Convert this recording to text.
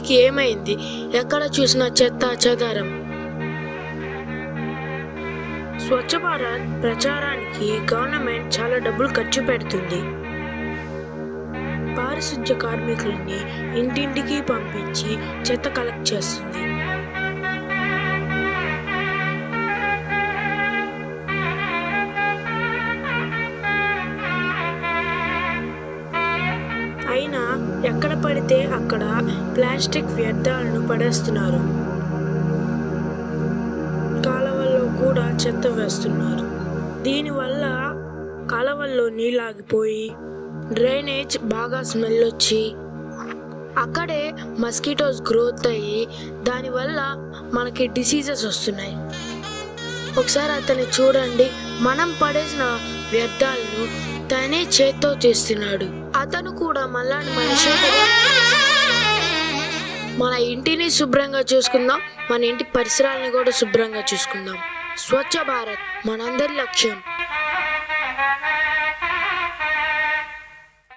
సిటీకి ఏమైంది? ఎక్కడ చూసినా చెత్త చెదారం. స్వచ్ఛ భారత్ ప్రచారానికి గవర్నమెంట్ చాలా డబ్బులు ఖర్చు పెడుతుంది. పారిశుద్ధ్య కార్మికులని ఇంటింటికి పంపించి చెత్త కలెక్ట్ చేస్తుంది. అయినా ఎక్కడ పడితే అక్కడ ప్లాస్టిక్ వ్యర్థాలను పడేస్తున్నారు. కాలువల్లో కూడా చెత్త వేస్తున్నారు. దీనివల్ల కాలువల్లో నీళ్ళు ఆగిపోయి డ్రైనేజ్ బాగా స్మెల్ వచ్చి అక్కడే మస్కిటోస్ గ్రోత్ అయ్యి దానివల్ల మనకి డిసీజెస్ వస్తున్నాయి. ఒకసారి అతన్ని చూడండి, మనం పడేసిన వ్యర్థాలను తనే చేత్తో తీస్తున్నాడు. అతను కూడా మళ్ళాని మనిషే కదా. మన ఇంటిని శుభ్రంగా చూసుకుందాం, మన ఇంటి పరిసరాలను కూడా శుభ్రంగా చూసుకుందాం. స్వచ్ఛ భారత్ మనందరి లక్ష్యం.